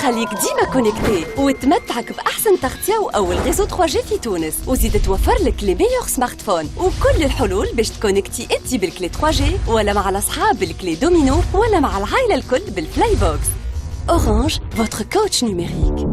تخليك ديما كونيكتي وتمتعك بأحسن تغطية وأول ريزو 3G في تونس، وزيد توفر لك لي ميور سمارت فون وكل الحلول باش تكونيكتي انت بالكلي 3G ولا مع الأصحاب بالكلي دومينو ولا مع العائلة الكل بالفلاي بوكس. Orange, votre coach numérique.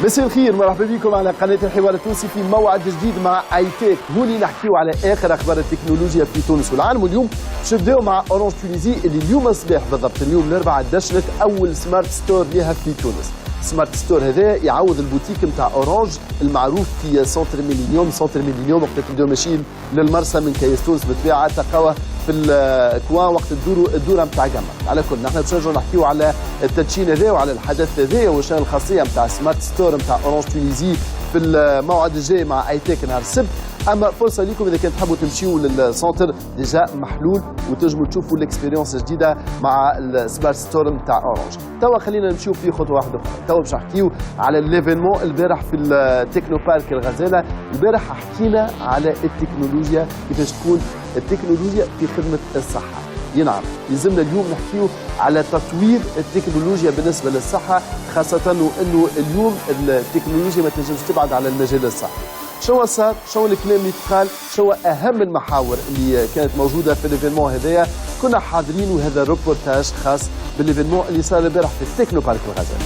مساء الخير، مرحبا بكم على قناة الحوار التونسي في موعد جديد مع ايتيك. هوني نحكيو على اخر اخبار التكنولوجيا في تونس والعالم، واليوم باش نبداو مع اورانج تونيزي اللي اليوم الصباح بالضبط اليوم الاربعاء دشنت اول سمارت ستور لها في تونس. سمارت ستور هذا يعوض البوتيك نتاع اورانج المعروف في سنتر ميلينيوم. سنتر ميلينيوم وقت تبداو ماشيين للمرسى من كايس تونس بالطبيعه تلقاوها في الكوان وقت الدوره نتاع جمع. على كل نحن باش نرجعوا نحكيو على التدشين هذا وعلى الحدث هذا وشنو الخاصيه نتاع سمارت ستور نتاع اورانج تونيزي في الموعد الجاي مع ايتيك نهار السبت. اما فرصه لكم اذا كان تحبوا تمشيوا للسنتر ديجا محلول وتنجموا تشوفوا الاكسبيريونس جديده مع السمارت ستور نتاع اورانج. توا خلينا نمشيو في خطوه واحده اخرى. توا باش نحكيو على الليفينمون البارح في التكنو بارك الغزاله. البارح حكينا على التكنولوجيا كيفاش تكون التكنولوجيا في خدمه الصحه. نعم يلزمنا اليوم نحكيو على تطوير التكنولوجيا بالنسبه للصحه، خاصه وانه اليوم التكنولوجيا ما تنجمش تبعد على المجال الصحي. شو صار؟ شو الكلام اللي تقال؟ شو اهم المحاور اللي كانت موجوده في الايفينمون هذايا؟ كنا حاضرين وهذا روبورتاج خاص بالايفينمون اللي صار البارح في التكنو بارك الغزاله.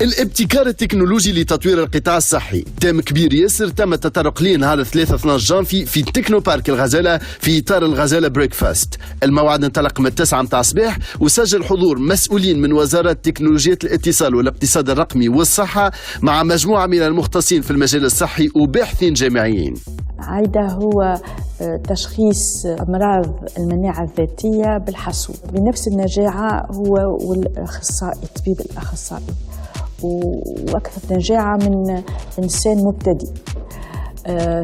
الابتكار التكنولوجي لتطوير القطاع الصحي تم كبير ياسر تم التطرق ليه نهار 3/12 جانفي في تكنو بارك الغزاله في اطار الغزاله بريكفاست. الموعد انطلق من 9 متاع الصباح وسجل حضور مسؤولين من وزاره تكنولوجيا الاتصال والاقتصاد الرقمي والصحه مع مجموعه من المختصين في المجال الصحي وباحثين جامعيين. عايدة هو تشخيص أمراض المناعة الذاتية بالحاسوب بنفس النجاعة هو والأخصائي الطبيب الأخصائي وأكثر نجاعة من إنسان مبتدئ.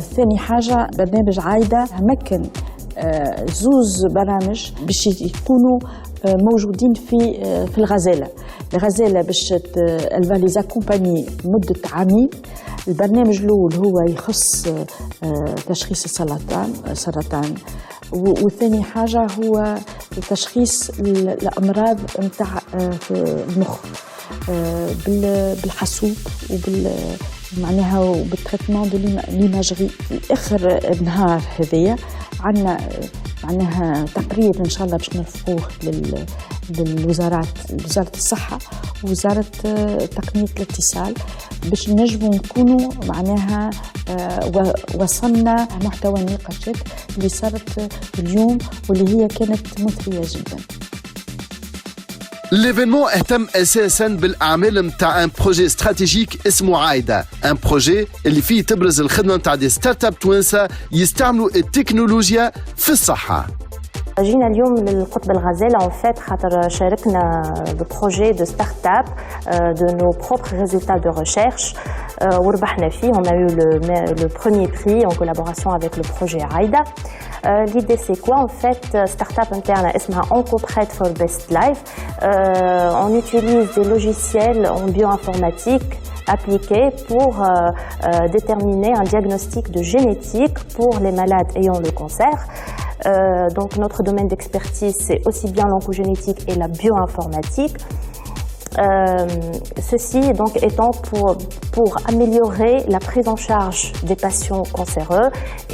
ثاني حاجة برنامج عايدة مكن زوز برامج باش يكونوا موجودين في الغزالة. الغزالة باش لي زاكومباني مدة عامين. البرنامج الأول هو يخص تشخيص السرطان وثاني حاجة هو تشخيص الأمراض نتاع المخ بالحاسوب معناها وبالتريتمون دو ليماجري. اخر النهار هذايا عندنا معناها تقرير ان شاء الله باش نرفقوه للوزارات، وزاره الصحه ووزاره تقنيه الاتصال باش نجموا نكونوا معناها وصلنا محتوى النقاشات اللي صارت اليوم واللي هي كانت مثريه جدا. ليفينمون اهتم اساسا بالاعمال نتاع ان بروجي استراتيجيك اسمه عايده، ان بروجي اللي فيه تبرز الخدمه نتاع دي ستارت اب توانسه يستعملوا التكنولوجيا في الصحه. جينا اليوم للقطب الغزاله فات خاطر شاركنا ببروجي دو ستارت اب دو نو بروبر ريزولتا دو ريشيرش وربحنا فيه. On a eu le premier prix en collaboration avec le projet AIDA. L'idée c'est quoi en fait? Startup interne اسمها OncoPrête for Best Life. On utilise des logiciels en bioinformatique appliqués pour déterminer un diagnostic de génétique pour les malades ayant le cancer. Donc notre domaine d'expertise c'est aussi bien l'oncogénétique et la bioinformatique. Ceci donc étant pour améliorer la prise en charge des patients cancéreux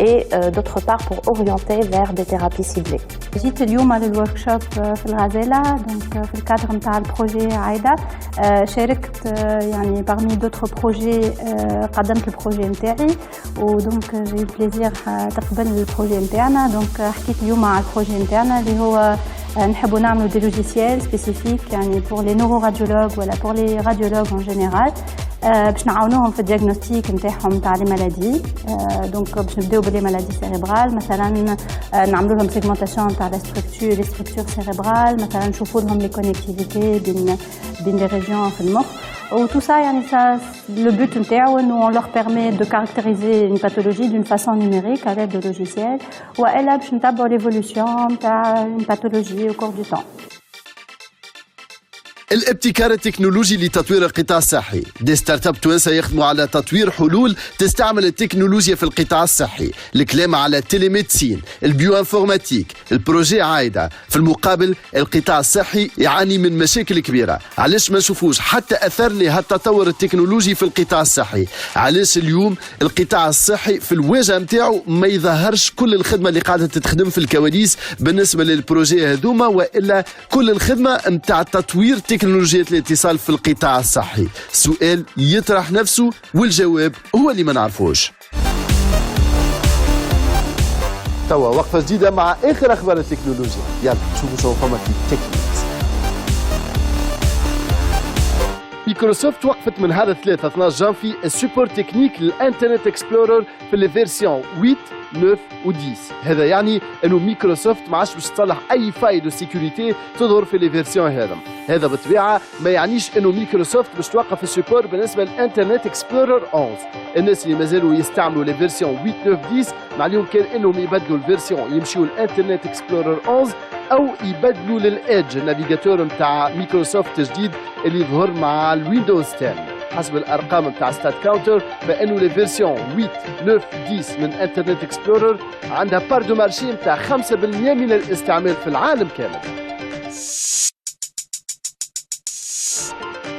et d'autre part pour orienter vers des thérapies ciblées. جيت اليوم على الوركشوب في الغزالة دونك في الكادر نتاع البروجي عايدة. شاركت يعني parmi d'autres projets قدمت البروجي نتاعي ودونك جي بليزير تقبل البروجي نتاعنا. دونك حكيت اليوم على البروجي نتاعنا اللي هو نحبوا نعملوا دي لوجيسيال سبيسيفيك يعني بور لي نوروراديولوج ولا بور لي راديولوج ان جينيرال باش نعاونوهم في الدياغنوستيك نتاعهم نتاع لي مالادي. دونك باش نبداو بلي مالادي سيريبرال مثلا نعملوا لهم سيغمونطاسيون نتاع لي ستركتور سيريبرال مثلا نشوفوا لهم لي كونيكتيفيتي بين لي ريجيون في المخ tout ça يعني ça le but نتاعو انه on leur permet de caractériser une pathologie d'une façon numérique à l'aide de logiciels والا باش نتبعوا l'évolution نتاع une pathologie au cours du temps. الابتكار التكنولوجي لتطوير القطاع الصحي. دي ستارت اب توانسه يخدموا على تطوير حلول تستعمل التكنولوجيا في القطاع الصحي. الكلام على التيليميدسين، البيو انفورماتيك، البروجي عايدة. في المقابل القطاع الصحي يعاني من مشاكل كبيره. علاش ما نشوفوش حتى اثر لهالتطور التكنولوجي في القطاع الصحي؟ علاش اليوم القطاع الصحي في الواجهه نتاعو ما يظهرش كل الخدمه اللي قاعده تتخدم في الكواليس بالنسبه للبروجي هذوما، والا كل الخدمه نتاع تطوير تكنولوجيا الاتصال في القطاع الصحي؟ سؤال يطرح نفسه والجواب هو اللي ما نعرفوش. توا وقفة جديدة مع آخر أخبار التكنولوجيا. يلا نشوفوا شو فما في تكنيكس. مايكروسوفت وقفت من نهار 3/12 جانفي السبورت تكنيك للانترنت اكسبلورر في الفيرسيون 8 9 و 10. هذا يعني انه مايكروسوفت ما عادش باش تصلح اي فايل وسيكوريتي تظهر في لي فيرسيون هذا بالطبيعه ما يعنيش انه مايكروسوفت باش توقف السبور بالنسبه للانترنت اكسبلورر 11. الناس اللي مازالوا يستعملوا لي فيرسيون 8 9 10 معلوم كان انهم يبدلوا الفيرسيون يمشيوا الانترنت اكسبلورر 11 او يبدلوا للإيدج النافيغاتور نتاع مايكروسوفت الجديد اللي يظهر مع الويندوز 10. حسب الارقام نتاع ستات كاونتر فانه لي فيرسيون 8 9 10 من انترنت اكسبلورر عندها بار دو مارشي نتاع 5% من الاستعمال في العالم كامل.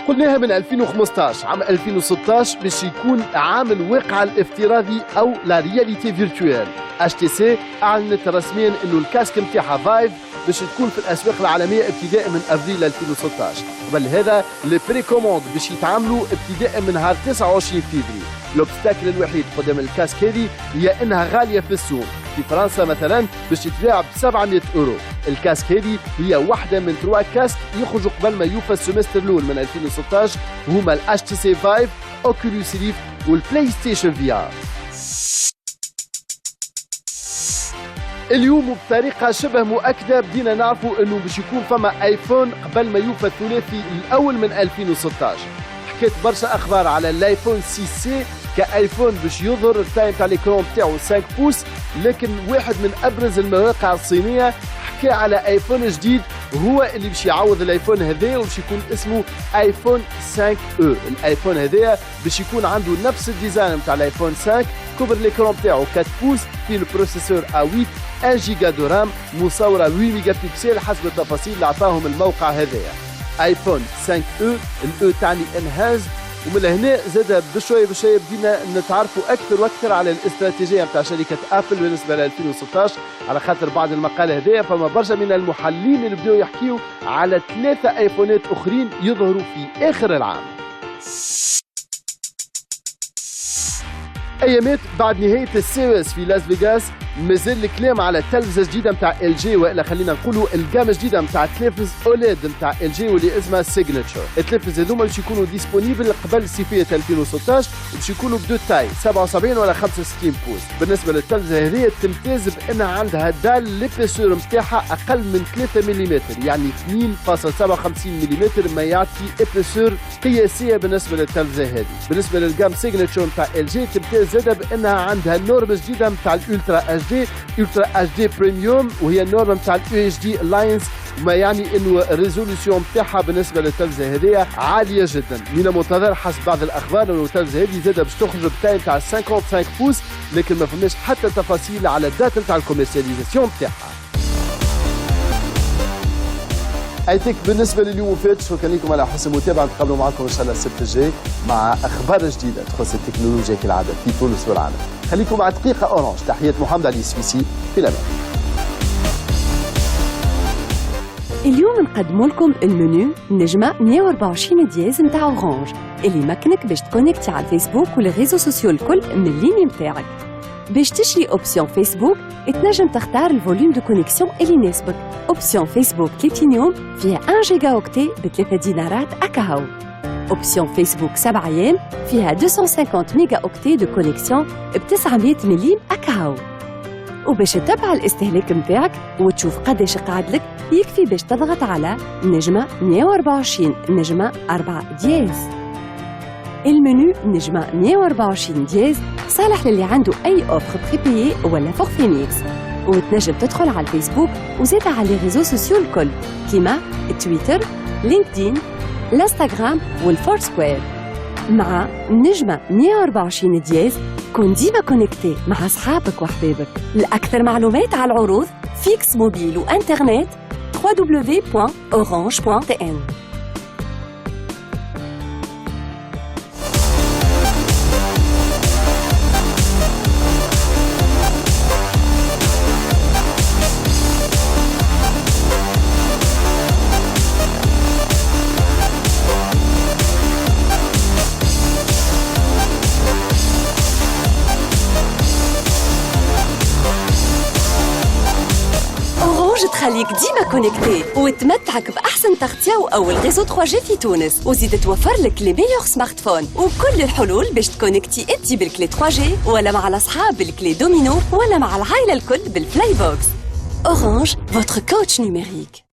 قلناها من 2015 عام 2016 باش يكون عام الواقع الافتراضي او لا رياليتي فيرتوال. HTC اعلنت رسميا انه الكاسك نتاعها فايف باش تكون في الاسواق العالميه ابتداء من افريل 2016. قبل هذا لي بري كوموند باش يتعاملوا ابتداء من نهار 29 فبراير. الاوبستاكل الوحيد قدام الكاسك هذه هي انها غاليه في السوق. في فرنسا مثلا باش تتباع ب 700 اورو. الكاسك هذه هي واحده من 3 كاسك يخرجوا قبل ما يوفى السمستر الاول من 2016 هما الاتش تي سي 5 اوكيولوس ريفت والبلاي ستيشن في ار. اليوم بطريقه شبه مؤكده بدينا نعرفوا انه باش يكون فما ايفون قبل ما يوفى الثلاثي الاول من 2016. حكيت برشا اخبار على الايفون 6 سي كايفون باش يظهر التايم تاع ليكرون تاعو 5 بوس، لكن واحد من ابرز المواقع الصينيه حكى على ايفون جديد هو اللي باش يعوض الايفون هذايا وباش يكون اسمه ايفون 5 او. الايفون هذايا باش يكون عنده نفس الديزاين نتاع الايفون 5، كبر ليكرون تاعو 4 بوس، فيه البروسيسور A8 1 جيجا دو رام، مصوره 8 ميجا بكسل حسب التفاصيل اللي عطاهم الموقع هذايا. ايفون 5 او، الاو تعني انهاز. ومن هنا زاد بشويه بدينا نتعرفوا اكثر واكثر على الاستراتيجيه نتاع شركه ابل بالنسبه ل 2016، على خاطر بعد المقال هذايا فما برشا من المحللين اللي بداوا يحكيوا على 3 ايفونات اخرين يظهروا في اخر العام. ايامات بعد نهايه السي اس في لاس فيغاس مازال الكلام على تلفزه جديده نتاع ال جي، والا خلينا نقولوا الجامه جديده نتاع تلفز اوليد نتاع ال جي واللي اسمها سيجنتشر. التلفز هذوما باش يكونوا ديسبونيبل قبل صيفيه 2016 وباش يكونوا بدو تاي 77 ولا 65 بوس. بالنسبه للتلفزه هذه تمتاز بانها عندها دال ليبيسور نتاعها اقل من 3 ملم، يعني 2.57 ملم، ما يعطي ابيسور قياسيه بالنسبه للتلفزه هذه. بالنسبه للجام سيجنتشر نتاع ال جي تمتاز زاده بانها عندها النورم جديده نتاع الالترا اتش دي بريميوم، وهي النورم نتاع اليو اتش دي لاينز، ما يعني انه الريزوليسيون نتاعها بالنسبه للتلفزه هذه عاليه جدا. من المنتظر حسب بعض الاخبار انه التلفزه هذه زاده باش تخرج بتايم تاع 55 بوس، لكن ما فماش حتى تفاصيل على الدات نتاع الكوميرسياليزاسيون نتاعها. ايتك بالنسبه لليوم فات، شكرا لكم على حسن المتابعه. نتقابلوا معكم ان شاء الله السبت الجاي مع اخبار جديده تخص التكنولوجيا كالعاده في تونس والعالم. خليكم مع دقيقه اورانج. تحيات محمد علي السويسي، في الامان. اليوم نقدموا لكم المنيو نجمة 124 دياز نتاع اورانج اللي يمكنك باش تكونيكتي على الفيسبوك والريزو سوسيو الكل من اللين نتاعك. باش تشري اوبسيون فيسبوك تنجم تختار الفوليوم دو كونيكسيون اللي يناسبك. اوبسيون فيسبوك بلاتينيوم فيها 1 جيجا اوكتي ب3 دينارات اكاهو. اوبسيون فيسبوك 7 ايام فيها 250 ميجا اوكتي دو كونيكسيون ب900 مليم اكاهو. وباش تتبع الاستهلاك نتاعك وتشوف قداش قعد لك، يكفي باش تضغط على نجمة 124 نجمة 4 دياز. المنيو نجمة 124 دياز صالح للي عنده أي أوفر بريبيي ولا فورفي ميكس. وتنجم تدخل على الفيسبوك وزيد على لي ريزو سوسيو الكل كيما تويتر، لينكدين، الانستغرام والفورسكوير. مع نجمة 124 دياز كون ديما كونكتي مع أصحابك وحبابك. لأكثر معلومات على العروض فيكس موبيل وإنترنت www.orange.tn. تخليك ديما كونكتي وتمتعك بأحسن تغطية وأول ريزو 3G في تونس، وزيد توفر لك لي ميور سمارت فون وكل الحلول باش تكونكتي انتي بالكلي 3G ولا مع الأصحاب بالكلي دومينو ولا مع العائلة الكل بالفلاي بوكس. Orange, votre coach numérique.